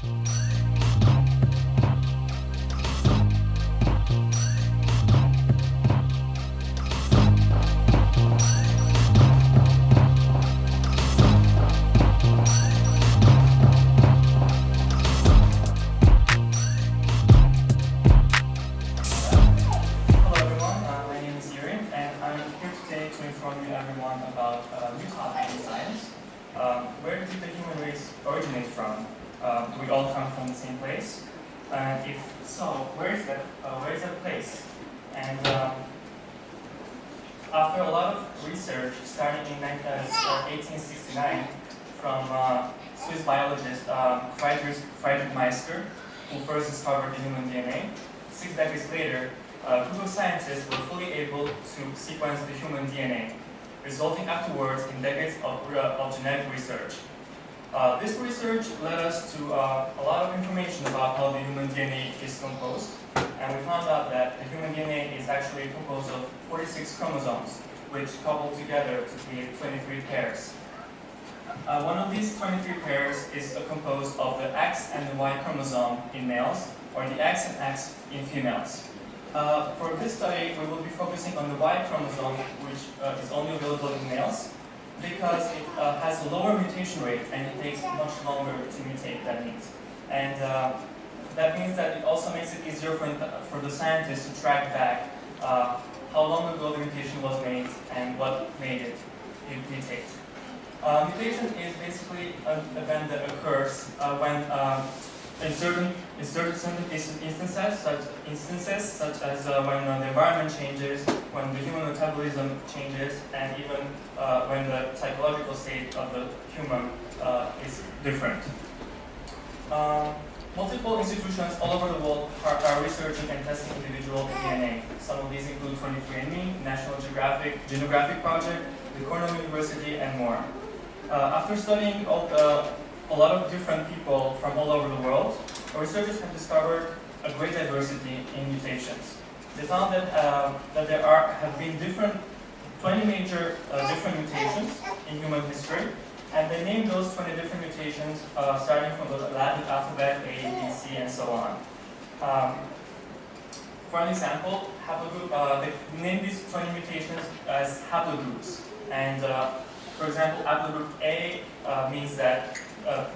Everyone about a new topic in science. Where did the human race originate from? Do we all come from the same place? And if so, where is that place? And after a lot of research, starting in 1869, from Swiss biologist Friedrich Meister, who first discovered the human DNA, 6 decades later, group of scientists were fully able to sequence the human DNA, resulting afterwards in decades of genetic research. This research led us to a lot of information about how the human DNA is composed, and we found out that the human DNA is actually composed of 46 chromosomes, which couple together to create 23 pairs. One of these 23 pairs is composed of the X and the Y chromosome in males, or the X and X in females. For this study, we will be focusing on the Y chromosome, which is only available in males, because it has a lower mutation rate and it takes much longer to mutate than means. And that means that it also makes it easier for the scientists to track back how long ago the mutation was made and what made it mutate. Mutation is basically an event that occurs when in certain instances, such as when the environment changes, when the human metabolism changes, and even when the psychological state of the human is different. Multiple institutions all over the world are researching and testing individual DNA. Some of these include 23andMe, National Geographic Genographic Project, the Cornell University, and more. After studying a lot of different people from all over the world, our researchers have discovered a great diversity in mutations. They found that there have been 20 major different mutations in human history, and they named those 20 different mutations starting from the Latin alphabet, A, B, C, and so on. For an example, they named these 20 mutations as haplogroups, and for example, haplogroup A means that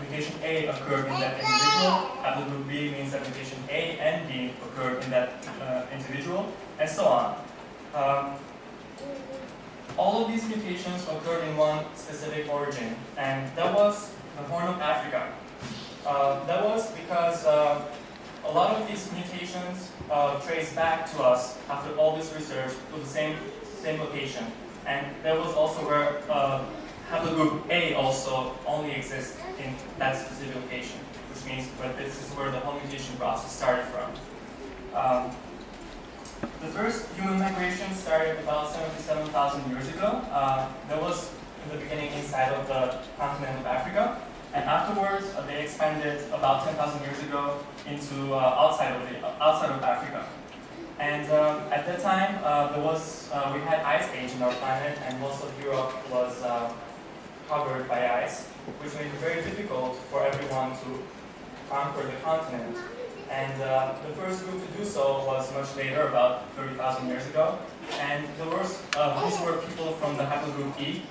mutation A occurred in that individual, haplogroup B means that mutation A and B occurred in that individual, and so on. All of these mutations occurred in one specific origin, and that was the Horn of Africa. That was because a lot of these mutations trace back to us after all this research to the same location, and that was also where haplogroup A also only exists in that specific location, which means that this is where the whole mutation process started from. The first human migration started about 77,000 years ago. That was in the beginning inside of the continent of Africa, and afterwards they expanded about 10,000 years ago into outside of Africa. And at that time, we had ice age in our planet, and most of Europe was covered by ice, which made it very difficult for everyone to conquer the continent. And the first group to do so was much later, about 30,000 years ago. And these were people from the haplogroup E,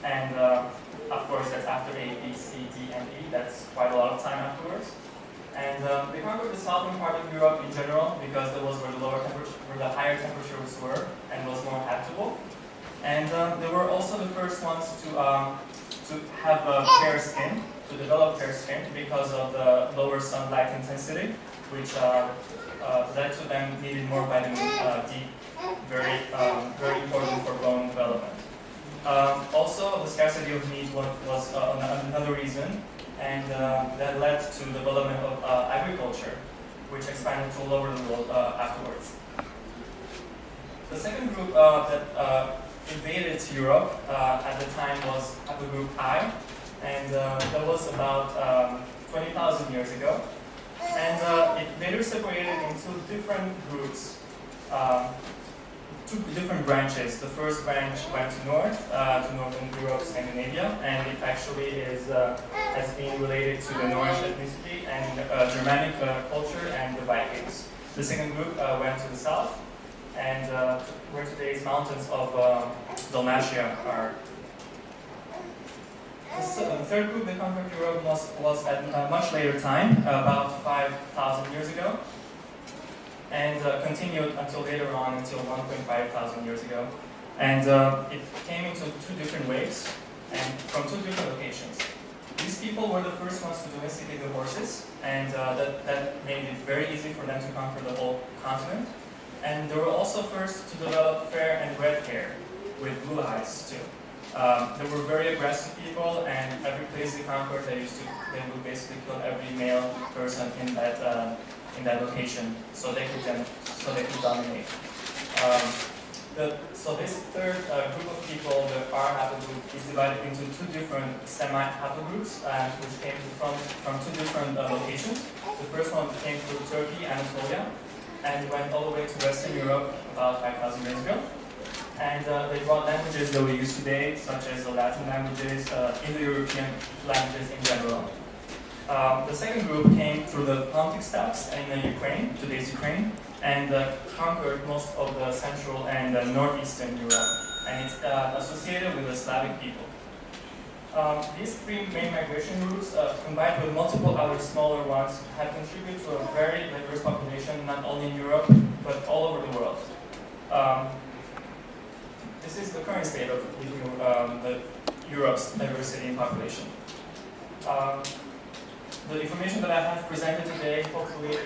and of course that's after A, B, C, D, and E. That's quite a lot of time afterwards. And they conquered the southern part of Europe in general because that was where the higher temperatures were and was more habitable. And they were also the first ones to have fair skin, to develop fair skin because of the lower sunlight intensity, which led to them needing more vitamin D, very important for bone development. Also, the scarcity of meat was another reason, and that led to the development of agriculture, which expanded to all over the world afterwards. The second group that invaded Europe at the time was haplogroup I, and that was about 20,000 years ago. And it later separated into different groups, two different branches. The first branch went to Northern Europe, Scandinavia, and it actually has been related to the Norse ethnicity and Germanic culture and the Vikings. The second group went to the south, and where today's mountains of Dalmatia are. The third group that conquered Europe was at a much later time, about 5,000 years ago, and continued until later on, until 1.5 thousand years ago. And it came into two different waves, and from two different locations. These people were the first ones to domesticate the horses, and that made it very easy for them to conquer the whole continent. And they were also first to develop fair and red hair, with blue eyes too. They were very aggressive people, and every place they conquered, they would basically kill every male person in that location, so they could dominate. So this third group of people, the R haplogroup, is divided into two different semi-haplogroups, which came from two different locations. The first one came through Turkey, Anatolia, and went all the way to Western Europe about 5,000 years ago. And they brought languages that we use today, such as the Latin languages, Indo-European languages in general. The second group came through the Pontic steppes in Ukraine, today's Ukraine, and conquered most of the Central and Northeastern Europe, and it's associated with the Slavic people. These three main migration routes, combined with multiple other smaller ones, have contributed to a very diverse population, not only in Europe, but all over the world. This is the current state of Europe's diversity in population. The information that I have presented today, hopefully,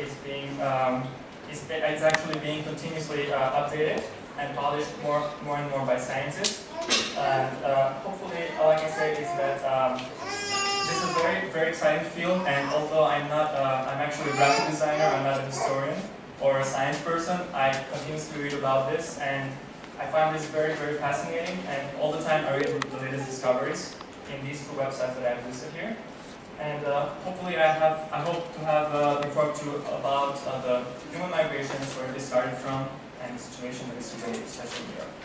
is actually being continuously updated and polished more and more by scientists. And hopefully, all I can say is that this is a very, very exciting field. And although I'm actually a graphic designer, I'm not a historian or a science person. I continuously read about this, and I find this very, very fascinating. And all the time, I read the latest discoveries in these two websites that I've listed here. And hopefully I hope to have informed you about the human migrations, where they started from, and the situation that is today, especially in Europe.